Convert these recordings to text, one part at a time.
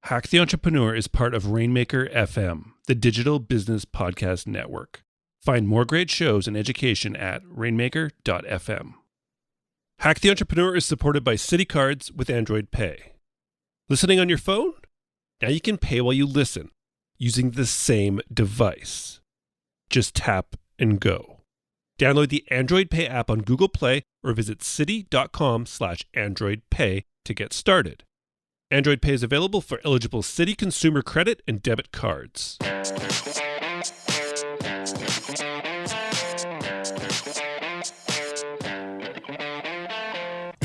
Hack the Entrepreneur is part of Rainmaker FM, the digital business podcast network. Find more great shows and education at rainmaker.fm. Hack the Entrepreneur is supported by Citi Cards with Android Pay. Listening on your phone? Now you can pay while you listen using the same device. Just tap and go. Download the Android Pay app on Google Play or visit citi.com/androidpay to get started. Android Pay is available for eligible Citi consumer credit and debit cards.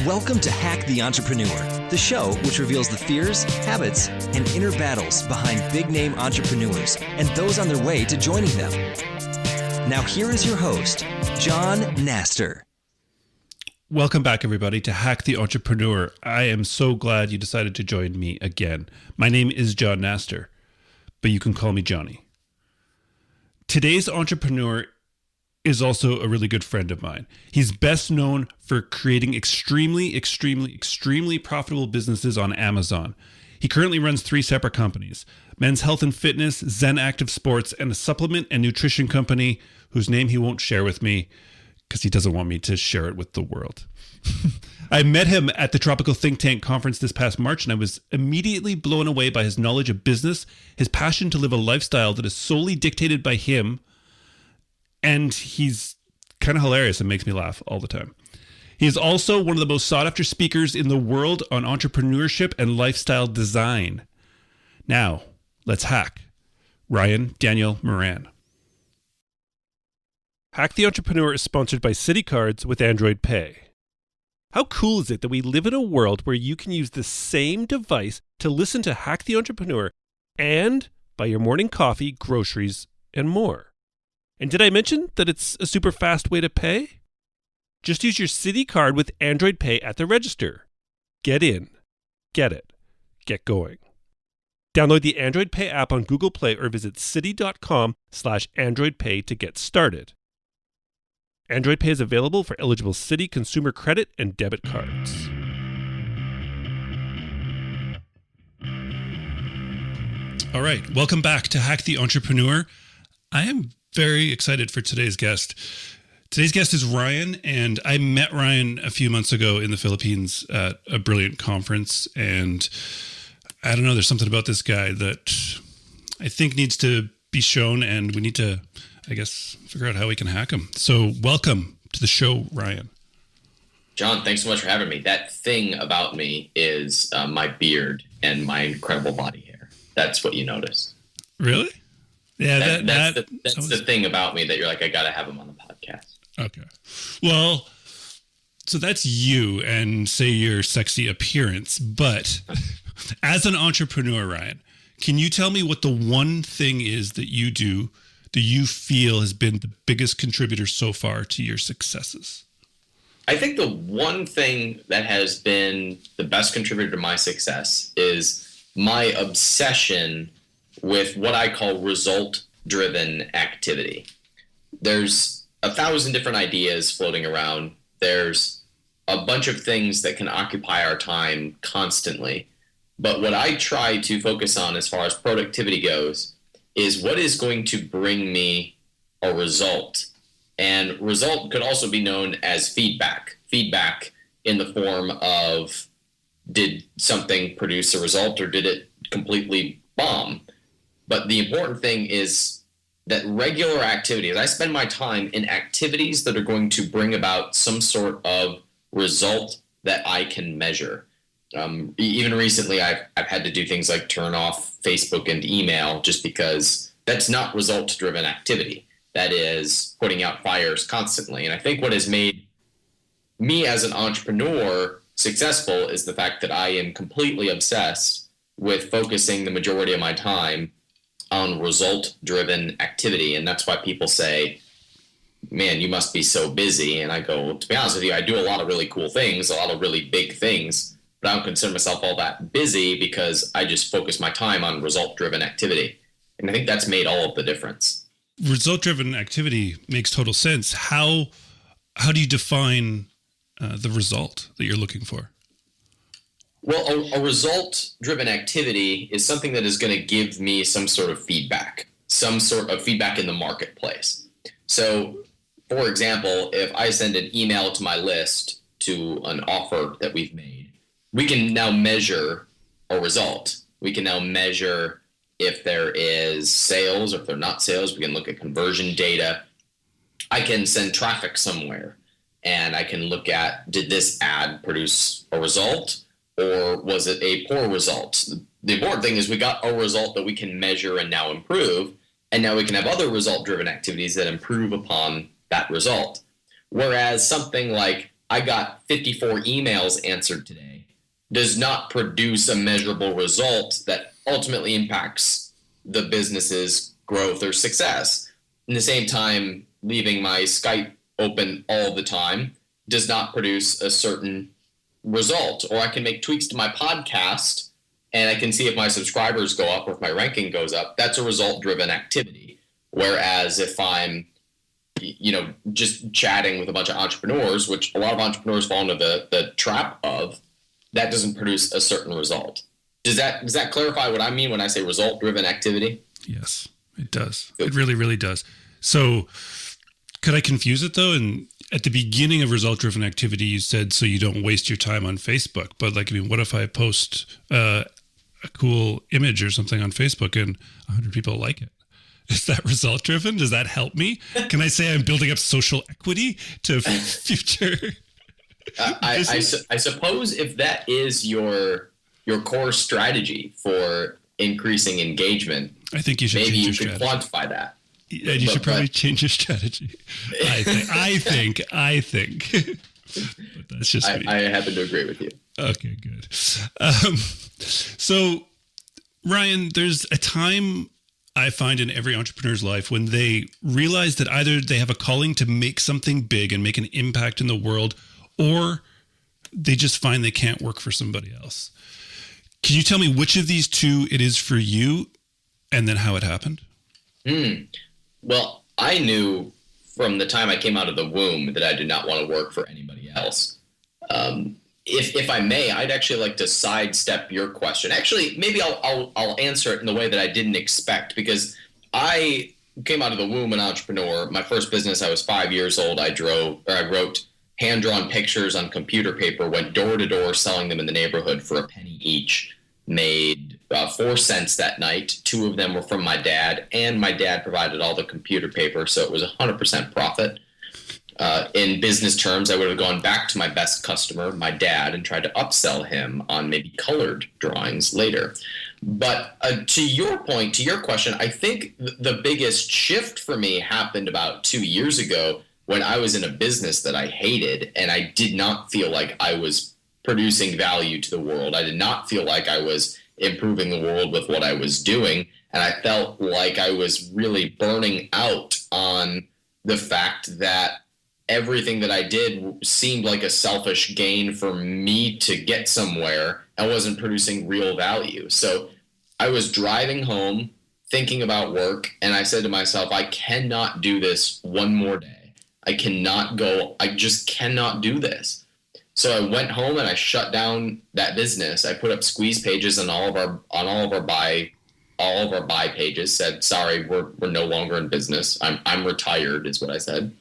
Welcome to Hack the Entrepreneur, the show which reveals the fears, habits, and inner battles behind big-name entrepreneurs and those on their way to joining them. Now here is your host, John Naster. Welcome back, everybody, to Hack the Entrepreneur. I am so glad you decided to join me again. My name is John Naster, but you can call me Johnny. Today's entrepreneur is also a really good friend of mine. He's best known for creating extremely profitable businesses on Amazon. He currently runs 3 separate companies: Men's Health and Fitness, Zen Active Sports, and a supplement and nutrition company whose name he won't share with me because he doesn't want me to share it with the world. I met him at the Tropical Think Tank conference this past March, and I was immediately blown away by his knowledge of business, his passion to live a lifestyle that is solely dictated by him, and he's kind of hilarious and makes me laugh all the time. He is also one of the most sought-after speakers in the world on entrepreneurship and lifestyle design. Now, let's hack Ryan Daniel Moran. Hack the Entrepreneur is sponsored by Citi Cards with Android Pay. How cool is it that we live in a world where you can use the same device to listen to Hack the Entrepreneur and buy your morning coffee, groceries, and more? And did I mention that it's a super fast way to pay? Just use your Citi Card with Android Pay at the register. Get in, get it, get going. Download the Android Pay app on Google Play or visit citi.com/androidpay to get started. Android Pay is available for eligible Citi consumer credit and debit cards. All right, welcome back to Hack the Entrepreneur. I am very excited for today's guest. Today's guest is Ryan, and I met Ryan a few months ago in the Philippines at a brilliant conference, and I don't know, there's something about this guy that I think needs to be shown, and we need to, I guess, figure out how we can hack him. So welcome to the show, Ryan. John, thanks so much for having me. That thing about me is my beard and my incredible body hair. That's what you noticed. Really? Yeah, that's the thing about me that you're like, I got to have him on the podcast. Okay. Well, so that's you and say your sexy appearance, but as an entrepreneur, Ryan, can you tell me what the one thing is that you do that you feel has been the biggest contributor so far to your successes? I think the one thing that has been the best contributor to my success is my obsession with what I call result-driven activity. There's 1,000 different ideas floating around. There's a bunch of things that can occupy our time constantly. But what I try to focus on as far as productivity goes is what is going to bring me a result. And result could also be known as feedback. Feedback in the form of, did something produce a result or did it completely bomb? But the important thing is that regular activities, I spend my time in activities that are going to bring about some sort of result that I can measure. Even recently, I've had to do things like turn off Facebook and email just because that's not result-driven activity. That is putting out fires constantly. And I think what has made me as an entrepreneur successful is the fact that I am completely obsessed with focusing the majority of my time on result-driven activity. And that's why people say, man, you must be so busy. And I go, well, to be honest with you, I do a lot of really cool things, a lot of really big things, but I don't consider myself all that busy because I just focus my time on result-driven activity. And I think that's made all of the difference. Result-driven activity makes total sense. How do you define the result that you're looking for? Well, a result-driven activity is something that is going to give me some sort of feedback, in the marketplace. So, for example, if I send an email to my list to an offer that we've made, we can now measure a result. We can now measure if there is sales or if they're not sales. We can look at conversion data. I can send traffic somewhere and I can look at, did this ad produce a result or was it a poor result? The important thing is we got a result that we can measure and now improve. And now we can have other result-driven activities that improve upon that result. Whereas something like I got 54 emails answered today does not produce a measurable result that ultimately impacts the business's growth or success. In the same time, leaving my Skype open all the time does not produce a certain result. Or I can make tweaks to my podcast and I can see if my subscribers go up or if my ranking goes up. That's a result-driven activity. Whereas if I'm, just chatting with a bunch of entrepreneurs, which a lot of entrepreneurs fall into the trap of, that doesn't produce a certain result. Does that clarify what I mean when I say result-driven activity? Yes, it does. It really, really does. So could I confuse it though? And at the beginning of result-driven activity, you said so you don't waste your time on Facebook. But what if I post a cool image or something on Facebook and 100 people like it? Is that result driven? Does that help me? Can I say I'm building up social equity to future? I suppose if that is your core strategy for increasing engagement, I think you should. Maybe you should quantify that. And you should probably change your strategy. I think. But that's just me. I happen to agree with you. Okay, good. So, Ryan, there's a time I find in every entrepreneur's life when they realize that either they have a calling to make something big and make an impact in the world, or they just find they can't work for somebody else. Can you tell me which of these two it is for you and then how it happened? Well, I knew from the time I came out of the womb that I did not want to work for anybody else. If I may, I'd actually like to sidestep your question. Actually, maybe I'll answer it in the way that I didn't expect, because I came out of the womb an entrepreneur. My first business, I was 5 years old. I wrote hand-drawn pictures on computer paper, went door to door selling them in the neighborhood for a penny each, made 4 cents that night. 2 of them were from my dad, and my dad provided all the computer paper, so it was 100% profit. In business terms, I would have gone back to my best customer, my dad, and tried to upsell him on maybe colored drawings later. But to your point, to your question, I think the biggest shift for me happened about 2 years ago when I was in a business that I hated, and I did not feel like I was producing value to the world. I did not feel like I was improving the world with what I was doing, and I felt like I was really burning out on the fact that everything that I did seemed like a selfish gain for me to get somewhere and wasn't producing real value. So I was driving home thinking about work, and I said to myself, I cannot do this one more day. I just cannot do this. So I went home and I shut down that business. I put up squeeze pages on all of our buy pages, said, sorry, we're no longer in business. I'm retired is what I said.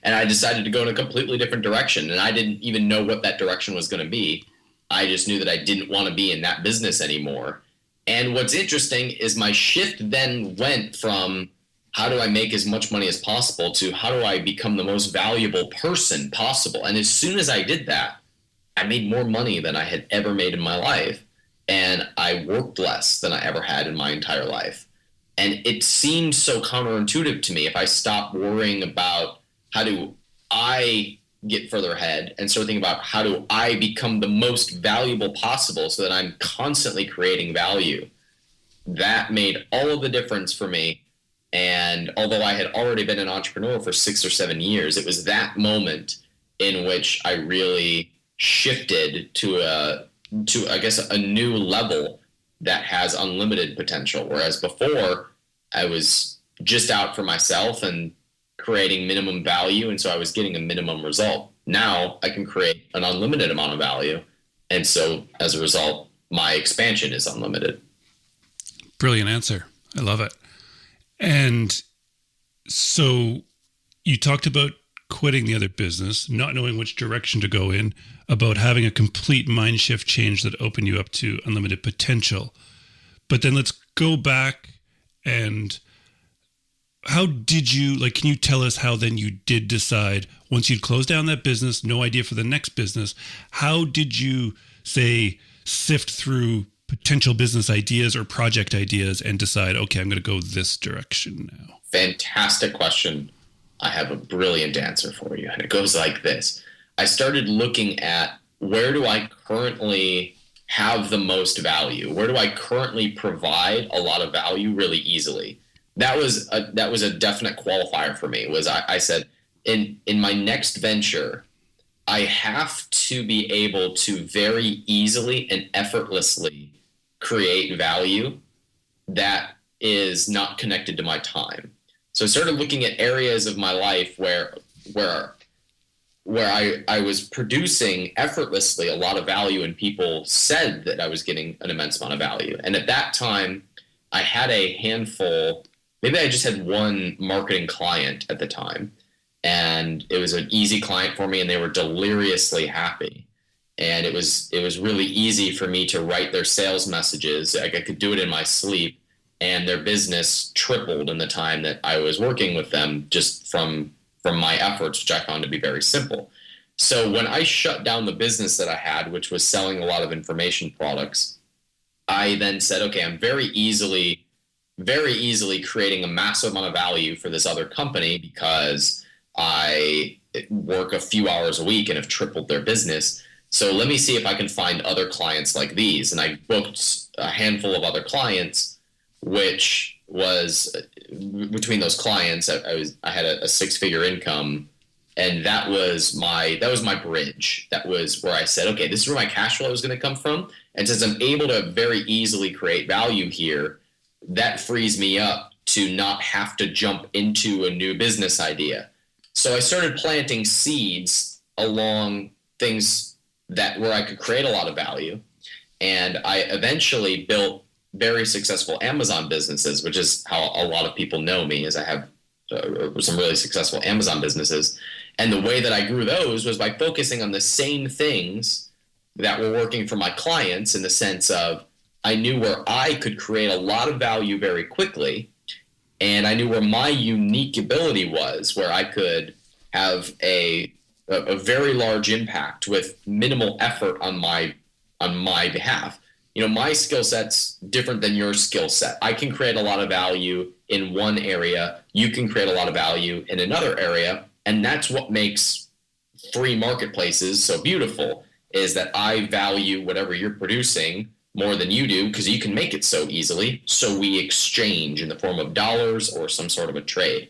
And I decided to go in a completely different direction. And I didn't even know what that direction was going to be. I just knew that I didn't want to be in that business anymore. And what's interesting is my shift then went from how do I make as much money as possible to how do I become the most valuable person possible. And as soon as I did that, I made more money than I had ever made in my life. And I worked less than I ever had in my entire life. And it seemed so counterintuitive to me. If I stopped worrying about how do I get further ahead and start thinking about how do I become the most valuable possible so that I'm constantly creating value, that made all of the difference for me. And although I had already been an entrepreneur for 6 or 7 years, it was that moment in which I really shifted to I guess a new level that has unlimited potential. Whereas before I was just out for myself and creating minimum value, and so I was getting a minimum result. Now I can create an unlimited amount of value, And so as a result, my expansion is unlimited. Brilliant answer. I love it. And so you talked about quitting the other business, not knowing which direction to go in, about having a complete mind shift change that opened you up to unlimited potential. But then let's go back and how did you, like, can you tell us how then you did decide once you'd closed down that business, no idea for the next business, how did you say sift through potential business ideas or project ideas and decide, okay, I'm going to go this direction now? Fantastic question. I have a brilliant answer for you, and it goes like this. I started looking at where do I currently have the most value? Where do I currently provide a lot of value really easily? That was a definite qualifier for me. I said in my next venture, I have to be able to very easily and effortlessly create value that is not connected to my time. So I started looking at areas of my life where I was producing effortlessly a lot of value, and people said that I was getting an immense amount of value. And at that time, I had a handful, maybe I just had one marketing client at the time, and it was an easy client for me, and they were deliriously happy. And it was really easy for me to write their sales messages. Like, I could do it in my sleep, and their business tripled in the time that I was working with them just from my efforts, which I found to be very simple. So when I shut down the business that I had, which was selling a lot of information products, I then said, okay, I'm very easily creating a massive amount of value for this other company because I work a few hours a week and have tripled their business. So let me see if I can find other clients like these. And I booked a handful of other clients, which was between those clients, I had a six-figure income, and that was my bridge. That was where I said, okay, this is where my cash flow is going to come from. And since I'm able to very easily create value here, that frees me up to not have to jump into a new business idea. So I started planting seeds along things where I could create a lot of value. And I eventually built very successful Amazon businesses, which is how a lot of people know me, as I have some really successful Amazon businesses. And the way that I grew those was by focusing on the same things that were working for my clients, in the sense of I knew where I could create a lot of value very quickly, and I knew where my unique ability was, where I could have a very large impact with minimal effort on my behalf. You know, my skill set's different than your skill set. I can create a lot of value in one area. You can create a lot of value in another area. And that's what makes free marketplaces so beautiful, is that I value whatever you're producing more than you do, because you can make it so easily. So we exchange in the form of dollars or some sort of a trade.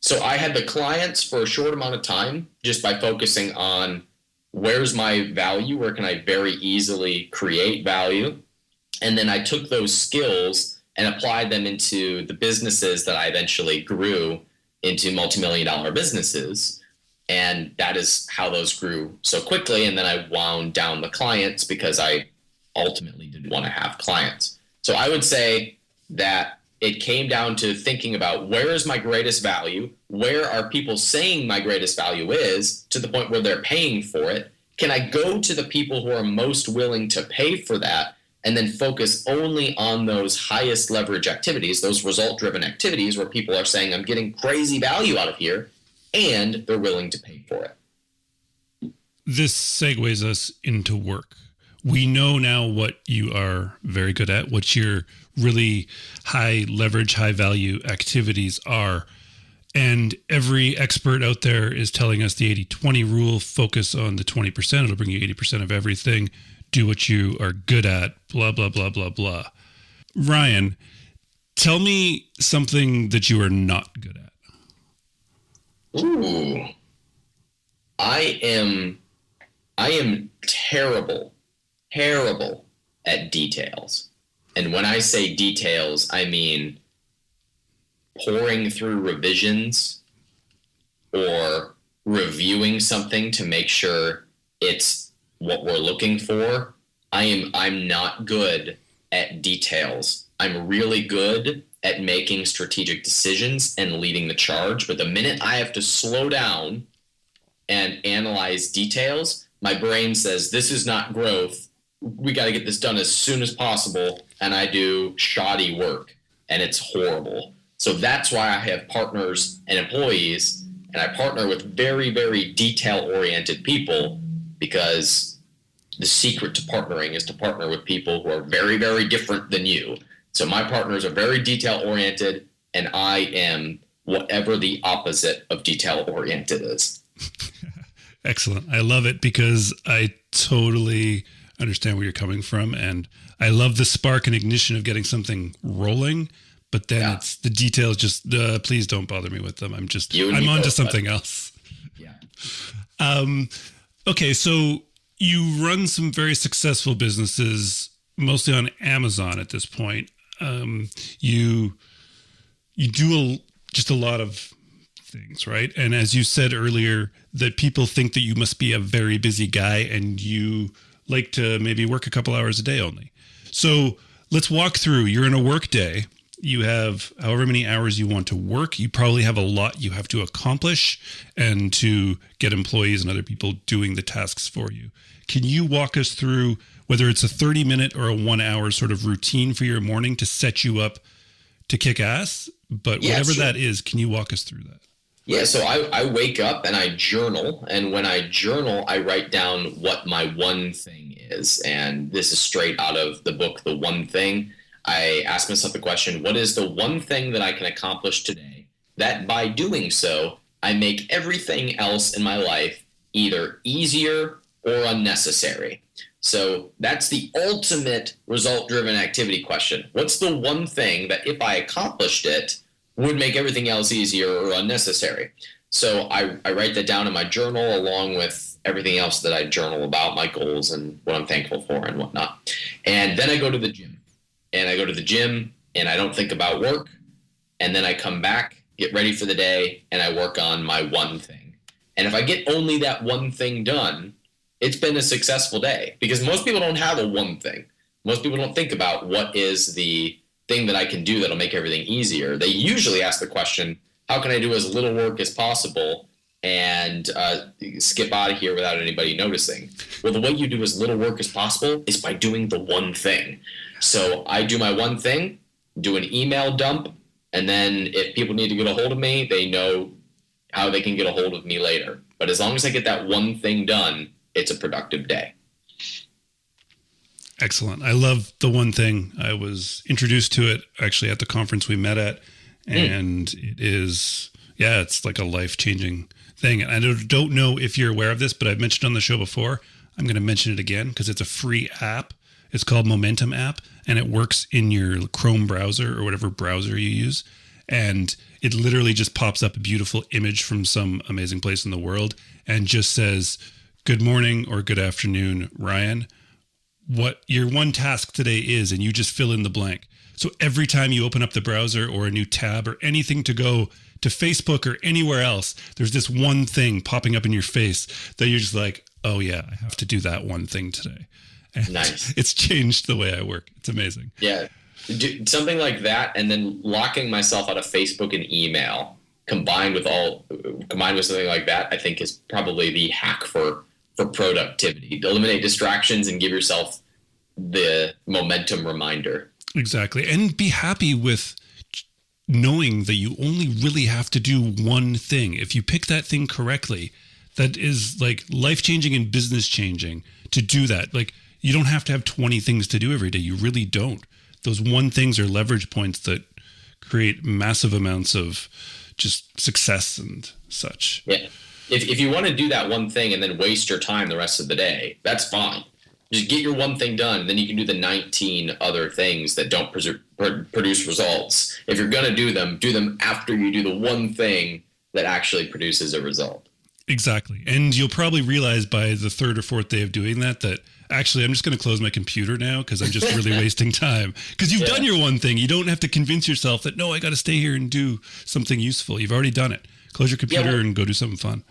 So I had the clients for a short amount of time just by focusing on where's my value, where can I very easily create value. And then I took those skills and applied them into the businesses that I eventually grew into multi-million-dollar businesses. And that is how those grew so quickly. And then I wound down the clients because I ultimately didn't want to have clients. So I would say that it came down to thinking about where is my greatest value? Where are people saying my greatest value is, to the point where they're paying for it? Can I go to the people who are most willing to pay for that, and then focus only on those highest leverage activities, those result-driven activities where people are saying, I'm getting crazy value out of here, and they're willing to pay for it? This segues us into work. We know now what you are very good at, what your really high leverage, high value activities are. And every expert out there is telling us the 80-20 rule, focus on the 20%. It'll bring you 80% of everything. Do what you are good at, blah, blah, blah, blah, blah. Ryan, tell me something that you are not good at. Ooh. I am terrible at details. And when I say details, I mean pouring through revisions or reviewing something to make sure it's what we're looking for. I'm not good at details. I'm really good at making strategic decisions and leading the charge. But the minute I have to slow down and analyze details, my brain says, this is not growth. We got to get this done as soon as possible. And I do shoddy work, and it's horrible. So that's why I have partners and employees, and I partner with very, very detail-oriented people, because the secret to partnering is to partner with people who are very, very different than you. So my partners are very detail-oriented, and I am whatever the opposite of detail-oriented is. Excellent. I love it, because I totally understand where you're coming from. And I love the spark and ignition of getting something rolling. But then it's the details. Just please don't bother me with them. I'm on to something else. Yeah. Okay. So you run some very successful businesses, mostly on Amazon at this point. You do just a lot of things, right? And as you said earlier, that people think that you must be a very busy guy, and you like to maybe work a couple hours a day only. So let's walk through. You're in a work day. You have however many hours you want to work. You probably have a lot you have to accomplish and to get employees and other people doing the tasks for you. Can you walk us through whether it's a 30-minute or a 1 hour sort of routine for your morning to set you up to kick ass? But whatever that is, can you walk us through that? Yeah, so I wake up and I journal, and when I journal, I write down what my one thing is. And this is straight out of the book, The One Thing. I ask myself the question, what is the one thing that I can accomplish today that by doing so, I make everything else in my life either easier or unnecessary? So that's the ultimate result-driven activity question. What's the one thing that if I accomplished it would make everything else easier or unnecessary? So I write that down in my journal along with everything else that I journal about, my goals and what I'm thankful for and whatnot. And then I go to the gym. And I go to the gym and I don't think about work. And then I come back, get ready for the day, and I work on my one thing. And if I get only that one thing done, it's been a successful day, because most people don't have a one thing. Most people don't think about what is the thing that I can do that'll make everything easier. They usually ask the question, how can I do as little work as possible and skip out of here without anybody noticing? Well, the way you do as little work as possible is by doing the one thing. So I do my one thing, do an email dump, and then if people need to get a hold of me, they know how they can get a hold of me later. But as long as I get that one thing done, it's a productive day. Excellent. I love The One Thing. I was introduced to it actually at the conference we met at, and it is, it's like a life-changing thing. And I don't know if you're aware of this, but I've mentioned on the show before. I'm going to mention it again because it's a free app. It's called Momentum app, and it works in your Chrome browser or whatever browser you use. And it literally just pops up a beautiful image from some amazing place in the world and just says, good morning or good afternoon, Ryan. What your one task today is, and you just fill in the blank. So every time you open up the browser or a new tab or anything to go to Facebook or anywhere else, there's this one thing popping up in your face that you're just like, oh yeah, I have to do that one thing today. And nice. It's changed the way I work. It's amazing. Yeah. Something like that, and then locking myself out of Facebook and email combined with something like that, I think is probably the hack for productivity. Eliminate distractions and give yourself the momentum reminder. Exactly. And be happy with knowing that you only really have to do one thing. If you pick that thing correctly, that is like life-changing and business-changing to do that. Like, you don't have to have 20 things to do every day. You really don't. Those one things are leverage points that create massive amounts of just success and such. Yeah. If you want to do that one thing and then waste your time the rest of the day, that's fine. Just get your one thing done. Then you can do the 19 other things that don't produce results. If you're going to do them after you do the one thing that actually produces a result. Exactly. And you'll probably realize by the third or fourth day of doing that actually I'm just going to close my computer now because I'm just really wasting time. Because you've done your one thing. You don't have to convince yourself that, no, I got to stay here and do something useful. You've already done it. Close your computer and go do something fun.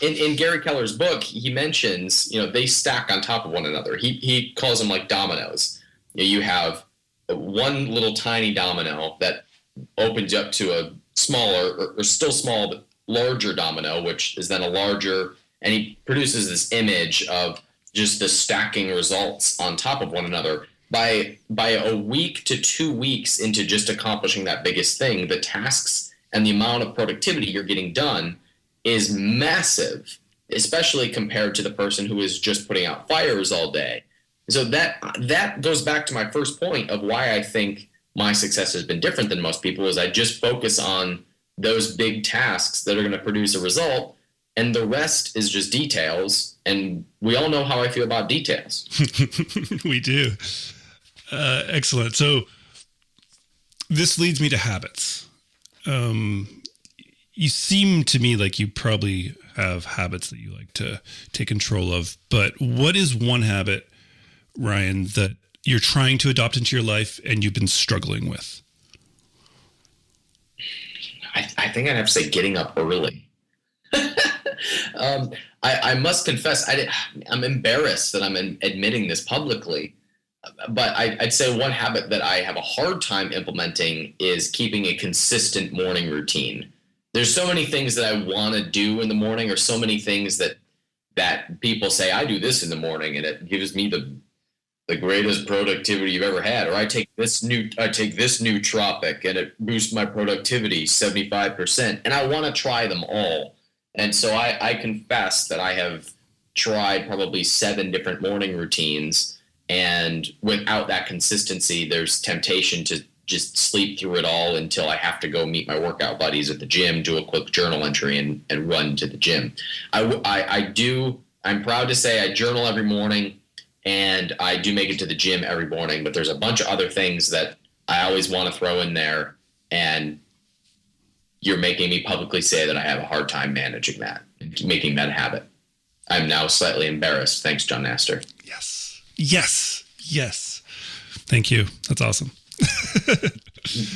in Gary Keller's book, he mentions, they stack on top of one another. He calls them like dominoes. You have one little tiny domino that opens up to a smaller or still small but larger domino, which is then a larger, and he produces this image of just the stacking results on top of one another. By a week to 2 weeks into just accomplishing that biggest thing, the tasks and the amount of productivity you're getting done is massive, especially compared to the person who is just putting out fires all day. So that goes back to my first point of why I think my success has been different than most people, is I just focus on those big tasks that are going to produce a result, and the rest is just details. And we all know how I feel about details. We do. Excellent. So this leads me to habits. You seem to me like you probably have habits that you like to take control of, but what is one habit, Ryan, that you're trying to adopt into your life and you've been struggling with? I think I'd have to say getting up early. I must confess, I'm embarrassed that I'm admitting this publicly, but I'd say one habit that I have a hard time implementing is keeping a consistent morning routine. There's so many things that I want to do in the morning, or so many things that people say, I do this in the morning and it gives me the greatest productivity you've ever had. Or I take this nootropic and it boosts my productivity 75%. And I want to try them all. And so I confess that I have tried probably 7 different morning routines. And without that consistency, there's temptation to just sleep through it all until I have to go meet my workout buddies at the gym, do a quick journal entry, and run to the gym. I'm proud to say I journal every morning, and I do make it to the gym every morning, but there's a bunch of other things that I always want to throw in there, and you're making me publicly say that I have a hard time managing that and making that a habit. I'm now slightly embarrassed. Thanks, John Nasser. Yes. Thank you. That's awesome.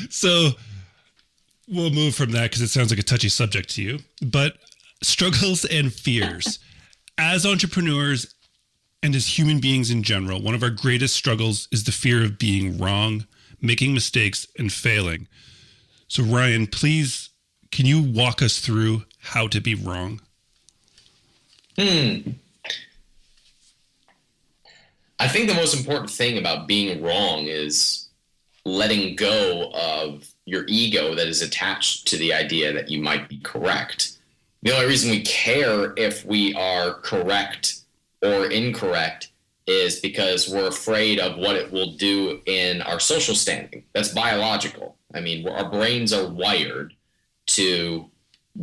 So we'll move from that because it sounds like a touchy subject to you, but struggles and fears. As entrepreneurs and as human beings in general, one of our greatest struggles is the fear of being wrong, making mistakes, and failing. So Ryan, please, can you walk us through how to be wrong? I think the most important thing about being wrong is letting go of your ego that is attached to the idea that you might be correct. The only reason we care if we are correct or incorrect is because we're afraid of what it will do in our social standing. That's biological. I mean, our brains are wired to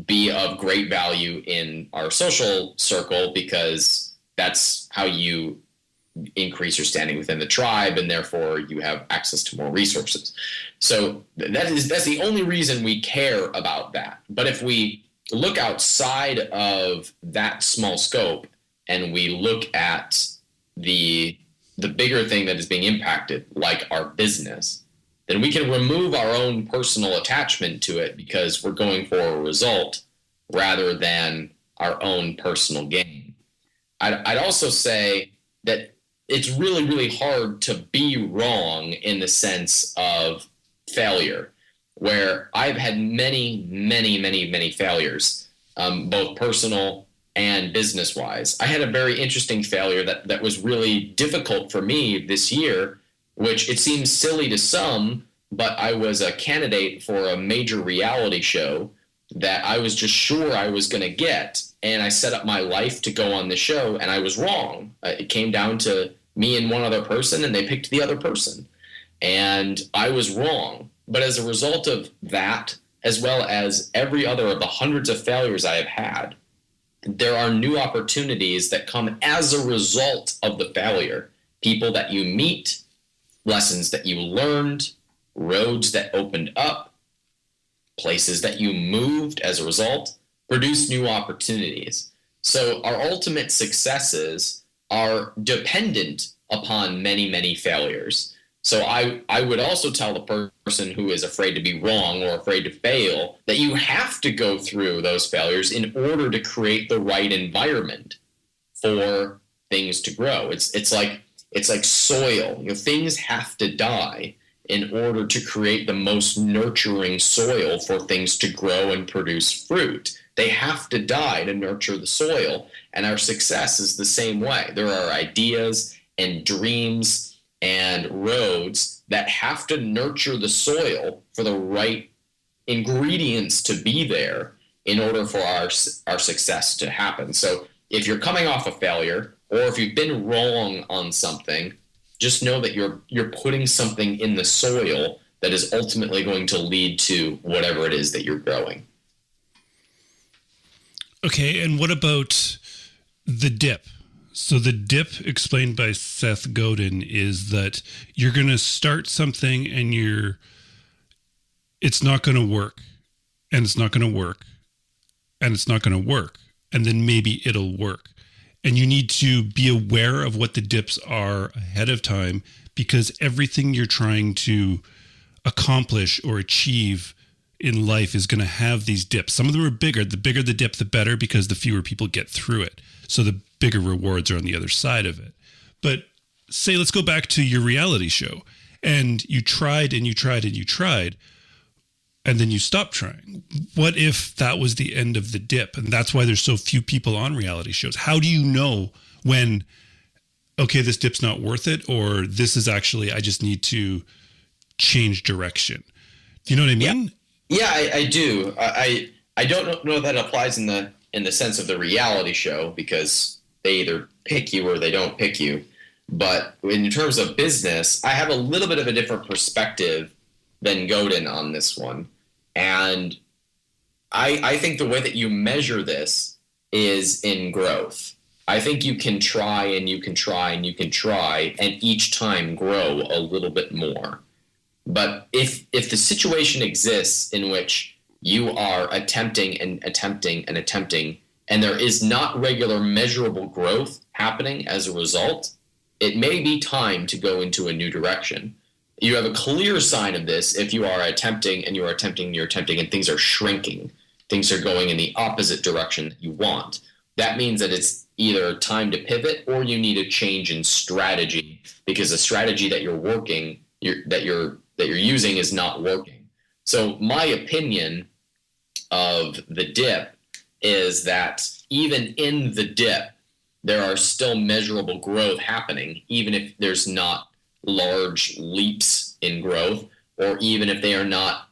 be of great value in our social circle because that's how you increase your standing within the tribe, and therefore you have access to more resources. So that's the only reason we care about that. But if we look outside of that small scope and we look at the bigger thing that is being impacted, like our business, then we can remove our own personal attachment to it because we're going for a result rather than our own personal gain. I'd also say that it's really, really hard to be wrong in the sense of failure, where I've had many, many, many, many failures, both personal and business-wise. I had a very interesting failure that was really difficult for me this year, which it seems silly to some, but I was a candidate for a major reality show that I was just sure I was going to get. And I set up my life to go on the show, and I was wrong. It came down to me and one other person, and they picked the other person. And I was wrong. But as a result of that, as well as every other of the hundreds of failures I have had, there are new opportunities that come as a result of the failure. People that you meet, lessons that you learned, roads that opened up, places that you moved as a result, produce new opportunities. So our ultimate successes are dependent upon many, many failures. So I would also tell the person who is afraid to be wrong or afraid to fail that you have to go through those failures in order to create the right environment for things to grow. It's like soil. Things have to die in order to create the most nurturing soil for things to grow and produce fruit. They have to die to nurture the soil, and our success is the same way. There are ideas and dreams and roads that have to nurture the soil for the right ingredients to be there in order for our success to happen. So if you're coming off a failure, or if you've been wrong on something, just know that you're putting something in the soil that is ultimately going to lead to whatever it is that you're growing. Okay, and what about the dip? So the dip, explained by Seth Godin, is that you're going to start something and it's not going to work, and it's not going to work, and it's not going to work, and then maybe it'll work. And you need to be aware of what the dips are ahead of time, because everything you're trying to accomplish or achieve in life is going to have these dips. Some of them are bigger. The bigger the dip, the better, because the fewer people get through it. So the bigger rewards are on the other side of it. But say, let's go back to your reality show, and you tried and you tried and you tried, and then you stopped trying. What if that was the end of the dip? And that's why there's so few people on reality shows. How do you know when, okay, this dip's not worth it, or this is actually, I just need to change direction? Do you know what I mean? Yeah, I do. I don't know that applies in the sense of the reality show, because they either pick you or they don't pick you. But in terms of business, I have a little bit of a different perspective than Godin on this one. And I think the way that you measure this is in growth. I think you can try and you can try and you can try, and each time grow a little bit more. But if the situation exists in which you are attempting and attempting and attempting, and there is not regular measurable growth happening as a result, it may be time to go into a new direction. You have a clear sign of this if you are attempting and you're attempting and you're attempting and things are shrinking. Things are going in the opposite direction that you want. That means that it's either time to pivot or you need a change in strategy, because the strategy that you're working, that you're using is not working. So my opinion of the dip is that even in the dip, there are still measurable growth happening, even if there's not large leaps in growth, or even if they are not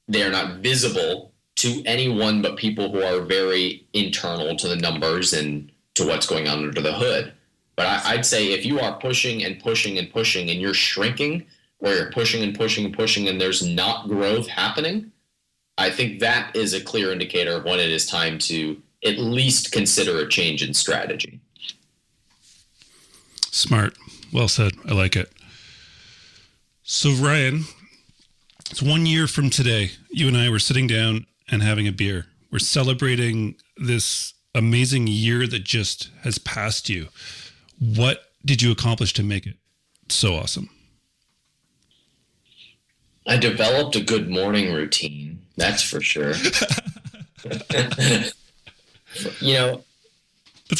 visible to anyone but people who are very internal to the numbers and to what's going on under the hood. But I'd say if you are pushing and pushing and pushing and you're shrinking, or you're pushing and pushing and pushing and there's not growth happening, I think that is a clear indicator of when it is time to at least consider a change in strategy. Smart. Well said. I like it. So Ryan, it's 1 year from today. You and I were sitting down and having a beer. We're celebrating this amazing year that just has passed you. What did you accomplish to make it so awesome? I developed a good morning routine. That's for sure. Let's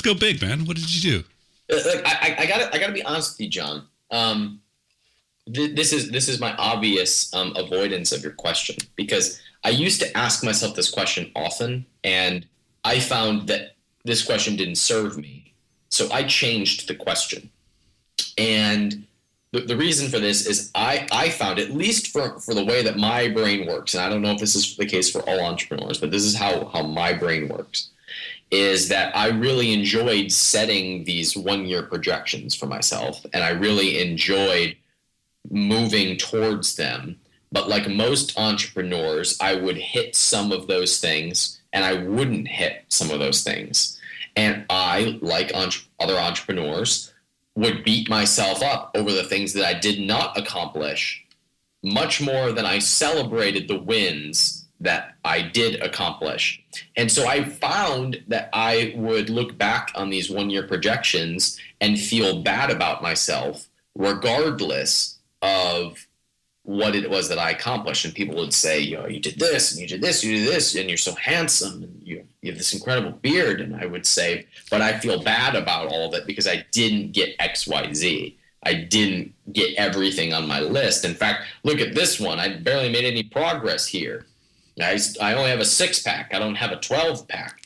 go big, man. What did you do? I gotta be honest with you, John. This is my obvious avoidance of your question, because I used to ask myself this question often, and I found that this question didn't serve me. So I changed the question. And the reason for this is I found, at least for the way that my brain works, and I don't know if this is the case for all entrepreneurs, but this is how my brain works, is that I really enjoyed setting these 1 year projections for myself, and I really enjoyed moving towards them. But like most entrepreneurs, I would hit some of those things and I wouldn't hit some of those things. And I, like other entrepreneurs, would beat myself up over the things that I did not accomplish, much more than I celebrated the wins that I did accomplish. And so I found that I would look back on these 1 year projections and feel bad about myself, regardless of what it was that I accomplished. And people would say, you did this and you did this, you did this, and you're so handsome and you have this incredible beard. And I would say, but I feel bad about all of it because I didn't get X, Y, Z. I didn't get everything on my list. In fact, look at this one. I barely made any progress here. I only have a 6-pack. I don't have a 12-pack.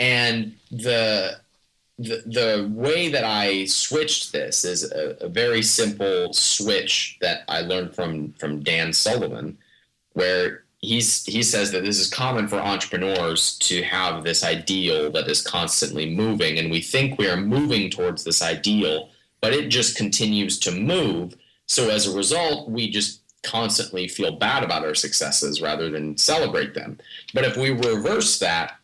And the way that I switched this is a very simple switch that I learned from Dan Sullivan, where he says that this is common for entrepreneurs to have this ideal that is constantly moving, and we think we are moving towards this ideal, but it just continues to move. So as a result, we just constantly feel bad about our successes rather than celebrate them. But if we reverse that,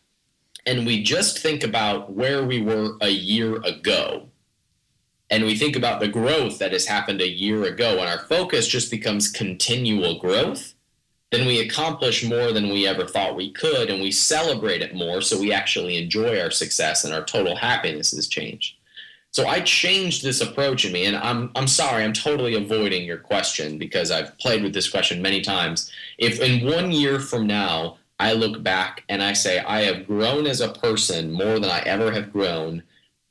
and we just think about where we were a year ago, and we think about the growth that has happened a year ago, and our focus just becomes continual growth, then we accomplish more than we ever thought we could, and we celebrate it more, so we actually enjoy our success, and our total happiness has changed. So I changed this approach in me, and I'm sorry, I'm totally avoiding your question because I've played with this question many times. If in 1 year from now, I look back and I say, I have grown as a person more than I ever have grown,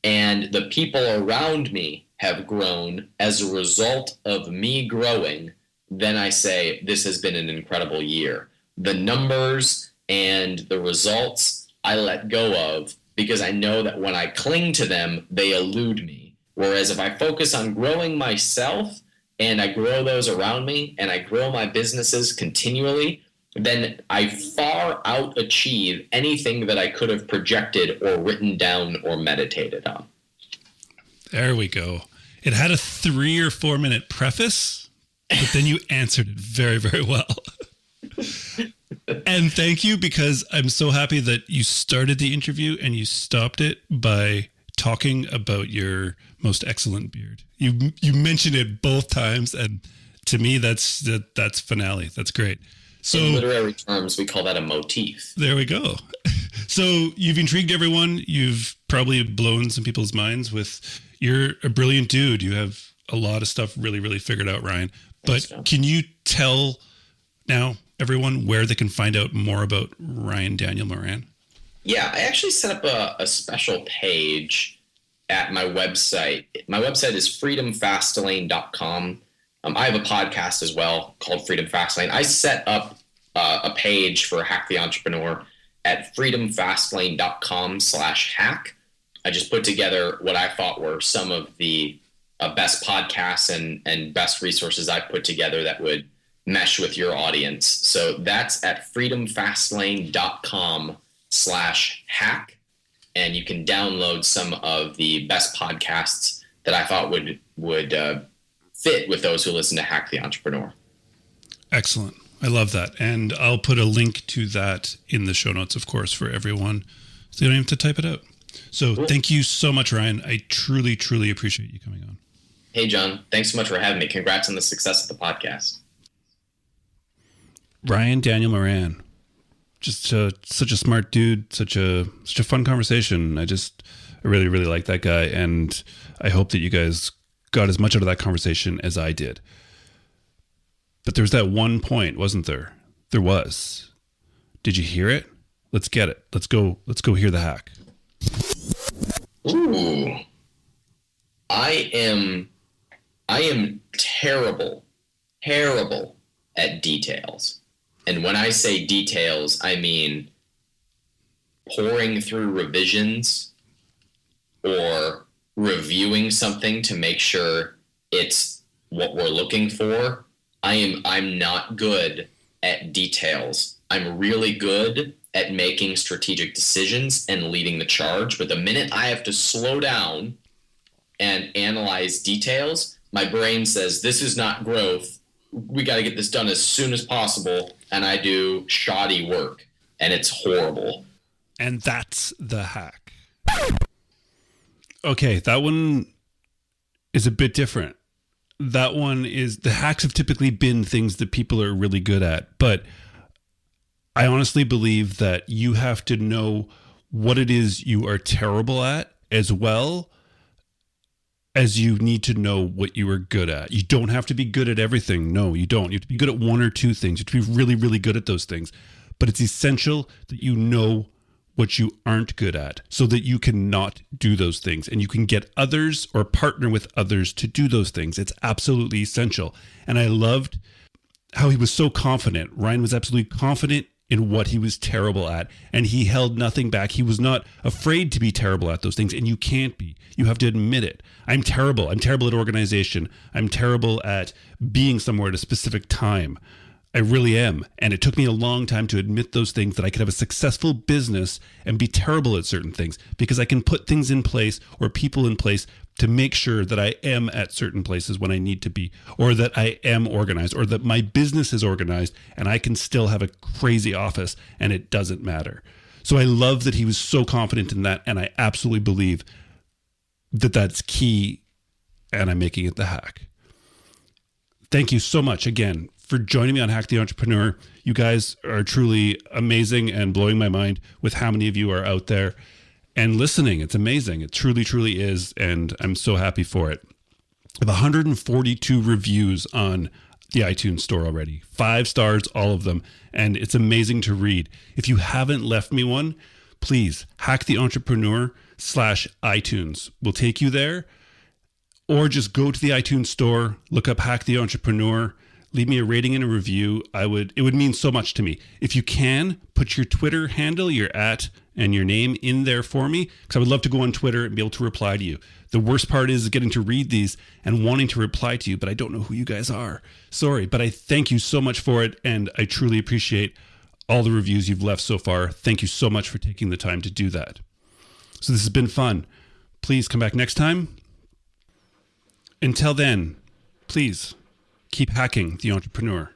and the people around me have grown as a result of me growing, then I say, this has been an incredible year. The numbers and the results I let go of because I know that when I cling to them, they elude me. Whereas if I focus on growing myself and I grow those around me and I grow my businesses continually, then I far out-achieve anything that I could have projected or written down or meditated on. There we go. It had a 3 or 4 minute preface, but then you answered it very, very well. And thank you, because I'm so happy that you started the interview and you stopped it by talking about your most excellent beard. You mentioned it both times, and to me, that's finale. That's great. So, in literary terms, we call that a motif. There we go. So you've intrigued everyone. You've probably blown some people's minds with, you're a brilliant dude. You have a lot of stuff really, really figured out, Ryan. But can you tell now everyone where they can find out more about Ryan Daniel Moran? Yeah, I actually set up a special page at my website. My website is freedomfastlane.com. I have a podcast as well called Freedom Fastlane. I set up a page for Hack the Entrepreneur at freedomfastlane.com/hack. I just put together what I thought were some of the best podcasts and best resources I put together that would mesh with your audience. So that's at freedomfastlane.com/hack. And you can download some of the best podcasts that I thought would fit with those who listen to Hack the Entrepreneur. Excellent. I love that. And I'll put a link to that in the show notes, of course, for everyone, so you don't have to type it out. So cool. Thank you so much, Ryan. I truly, truly appreciate you coming on. Hey, John. Thanks so much for having me. Congrats on the success of the podcast. Ryan Daniel Moran. Just such a smart dude, such a fun conversation. I really, really like that guy. And I hope that you guys got as much out of that conversation as I did. But there was that one point, wasn't there? There was. Did you hear it? Let's get it. Let's go hear the hack. Ooh. I am terrible at details. And when I say details, I mean pouring through revisions or reviewing something to make sure it's what we're looking for. I'm not good at details. I'm really good at making strategic decisions and leading the charge. But the minute I have to slow down and analyze details, my brain says, this is not growth. We got to get this done as soon as possible. And I do shoddy work, and it's horrible. And that's the hack. Okay, that one is a bit different. That one is, the hacks have typically been things that people are really good at, but I honestly believe that you have to know what it is you are terrible at as well as you need to know what you are good at. You don't have to be good at everything. No, you don't. You have to be good at one or two things. You have to be really, really good at those things. But it's essential that you know what you aren't good at so that you can not do those things and you can get others or partner with others to do those things. It's absolutely essential. And I loved how he was so confident. Ryan was absolutely confident in what he was terrible at, and he held nothing back. He was not afraid to be terrible at those things, and you can't be. You have to admit it. I'm terrible. I'm terrible at organization. I'm terrible at being somewhere at a specific time. I really am. And it took me a long time to admit those things, that I could have a successful business and be terrible at certain things, because I can put things in place or people in place to make sure that I am at certain places when I need to be, or that I am organized, or that my business is organized and I can still have a crazy office and it doesn't matter. So I love that he was so confident in that. And I absolutely believe that that's key. And I'm making it the hack. Thank you so much again for joining me on Hack the Entrepreneur. You guys are truly amazing and blowing my mind with how many of you are out there and listening. It's amazing. It truly, truly is. And I'm so happy for it. I have 142 reviews on the iTunes store already. 5 stars, all of them. And it's amazing to read. If you haven't left me one, please, hacktheentrepreneur/iTunes will take you there. Or just go to the iTunes store, look up Hack the Entrepreneur, leave me a rating and a review. It would mean so much to me. If you can, put your Twitter handle, your @ and your name in there for me, because I would love to go on Twitter and be able to reply to you. The worst part is getting to read these and wanting to reply to you, but I don't know who you guys are. Sorry, but I thank you so much for it, and I truly appreciate all the reviews you've left so far. Thank you so much for taking the time to do that. So this has been fun. Please come back next time. Until then, please keep hacking the entrepreneur.